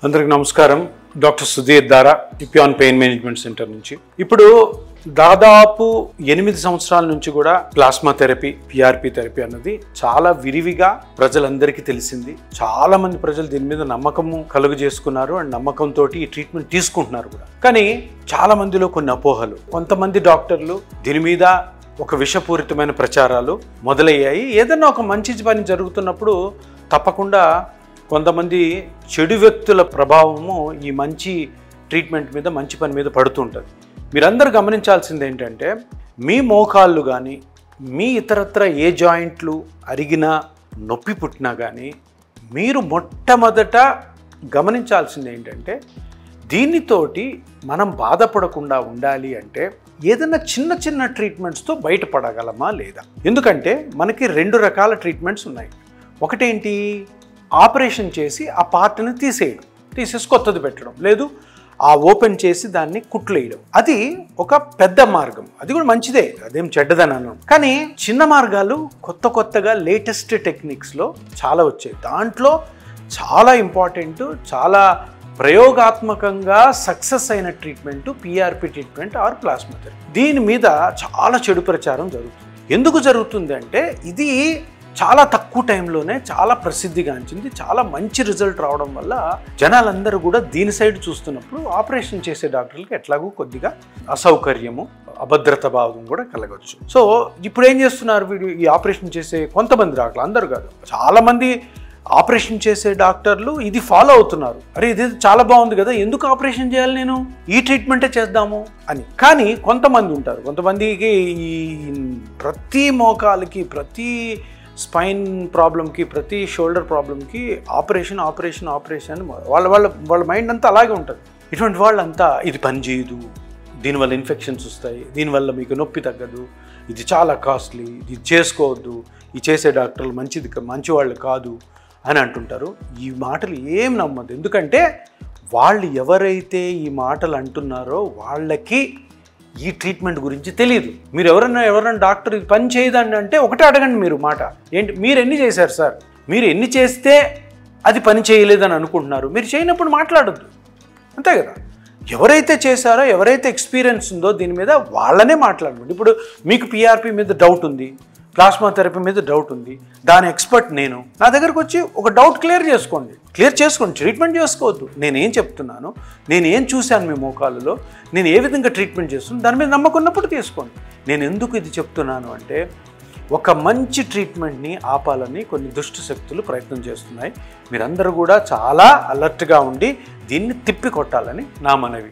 అందరికీ నమస్కారం. డాక్టర్ సుధీర్ దారా, ఇపియాన్ పెయిన్ మేనేజ్మెంట్ సెంటర్ నుంచి. ఇప్పుడు దాదాపు 8 సంవత్సరాల నుంచి కూడా ప్లాస్మా థెరపీ, పిఆర్పి థెరపీ అన్నది చాలా విరివిగా ప్రజలందరికీ తెలిసింది. చాలా మంది ప్రజలు దీని మీద నమ్మకము కలుగు చేసుకున్నారు అండ్ నమ్మకంతో ఈ ట్రీట్మెంట్ తీసుకుంటున్నారు కూడా. కానీ చాలా మందిలో కొన్ని అపోహలు, కొంతమంది డాక్టర్లు దీని మీద ఒక విషపూరితమైన ప్రచారాలు మొదలయ్యాయి. ఏదన్నా ఒక మంచి పని జరుగుతున్నప్పుడు తప్పకుండా కొంతమంది చెడు వ్యక్తుల ప్రభావము ఈ మంచి ట్రీట్మెంట్ మీద, మంచి పని మీద పడుతుంటుంది. మీరందరూ గమనించాల్సింది ఏంటంటే, మీ మోకాళ్ళు కానీ మీ ఇతరత్ర ఏ జాయింట్లు అరిగినా, నొప్పి పుట్టినా కానీ మీరు మొట్టమొదట గమనించాల్సింది ఏంటంటే, దీనితోటి మనం బాధపడకుండా ఉండాలి అంటే ఏదైనా చిన్న చిన్న ట్రీట్మెంట్స్తో బయటపడగలమా లేదా. ఎందుకంటే మనకి 2 రకాల ట్రీట్మెంట్స్ ఉన్నాయి. ఒకటేంటి, ఆపరేషన్ చేసి ఆ పార్ట్ని తీసేసి కొత్తది పెట్టడం, లేదు ఆ ఓపెన్ చేసి దాన్ని కుట్లేయడం. అది ఒక పెద్ద మార్గం, అది కూడా మంచిదే, అదేం చెడ్డదని అన్నాను. కానీ చిన్న మార్గాలు కొత్తగా లేటెస్ట్ టెక్నిక్స్లో చాలా వచ్చాయి. దాంట్లో చాలా ఇంపార్టెంట్, చాలా ప్రయోగాత్మకంగా సక్సెస్ అయిన treatment PRP treatment are plasma therapy. దీని మీద చాలా చెడు ప్రచారం జరుగుతుంది. ఎందుకు జరుగుతుంది అంటే, ఇది చాలా తక్కువ టైంలోనే చాలా ప్రసిద్ధిగాంచింది, చాలా మంచి రిజల్ట్ రావడం వల్ల జనాలందరూ కూడా దీని సైడ్ చూస్తున్నప్పుడు ఆపరేషన్ చేసే డాక్టర్లకి ఎట్లాగూ కొద్దిగా అసౌకర్యము, అభద్రత భావం కూడా కలగవచ్చు. సో ఇప్పుడు ఏం చేస్తున్నారు వీడు, ఈ ఆపరేషన్ చేసే కొంతమంది డాక్టర్లు, అందరూ కాదు, చాలామంది ఆపరేషన్ చేసే డాక్టర్లు ఇది ఫాలో అవుతున్నారు. అరే ఇది చాలా బాగుంది కదా, ఎందుకు ఆపరేషన్ చేయాలి, నేను ఈ ట్రీట్మెంటే చేద్దాము అని. కానీ కొంతమంది ఉంటారు, కొంతమందికి ఈ ప్రతి మోకాలకి, ప్రతి స్పైన్ ప్రాబ్లంకి, ప్రతి షోల్డర్ ప్రాబ్లంకి ఆపరేషన్ వాళ్ళ మైండ్ అంతా అలాగే ఉంటుంది. ఇటువంటి వాళ్ళంతా ఇది పని చేయదు, దీనివల్ల ఇన్ఫెక్షన్స్ వస్తాయి, దీనివల్ల మీకు నొప్పి తగ్గదు, ఇది చాలా కాస్ట్లీ, ఇది చేసుకోవద్దు, ఇది చేసే డాక్టర్లు మంచివాళ్ళు కాదు అని అంటుంటారు. ఈ మాటలు ఏం నమ్మద్దు. ఎందుకంటే వాళ్ళు ఎవరైతే ఈ మాటలు అంటున్నారో వాళ్ళకి ఈ ట్రీట్మెంట్ గురించి తెలియదు. మీరు ఎవరన్నా డాక్టర్ ఇది పని చేయదండి అంటే ఒకటే అడగండి మీరు మాట ఏంటి, మీరు ఎన్ని చేశారు సార్, మీరు ఎన్ని చేస్తే అది పని చేయలేదని అనుకుంటున్నారు, మీరు చేయనప్పుడు మాట్లాడద్దు, అంతే కదా. ఎవరైతే చేశారో, ఎవరైతే ఎక్స్పీరియన్స్ ఉందో దీని మీద వాళ్ళనే మాట్లాడండి. ఇప్పుడు మీకు పిఆర్పి మీద డౌట్ ఉంది, ప్లాస్మా థెరపీ మీద డౌట్ ఉంది, దాని ఎక్స్పర్ట్ నేను, నా దగ్గరకు వచ్చి ఒక డౌట్ క్లియర్ చేసుకోండి, ట్రీట్మెంట్ చేసుకోవద్దు. నేనేం చెప్తున్నాను, నేను ఏం చూశాను మీ మోకాళ్ళలో, నేను ఏ విధంగా ట్రీట్మెంట్ చేస్తున్నాను, దాని మీద నమ్మకం ఉన్నప్పుడు తీసుకోండి. నేను ఎందుకు ఇది చెప్తున్నాను అంటే, ఒక మంచి ట్రీట్మెంట్ని ఆపాలని కొన్ని దుష్ట శక్తులు ప్రయత్నం చేస్తున్నాయి. మీరందరూ కూడా చాలా అలర్ట్గా ఉండి దీన్ని తిప్పి కొట్టాలని నా మనవి.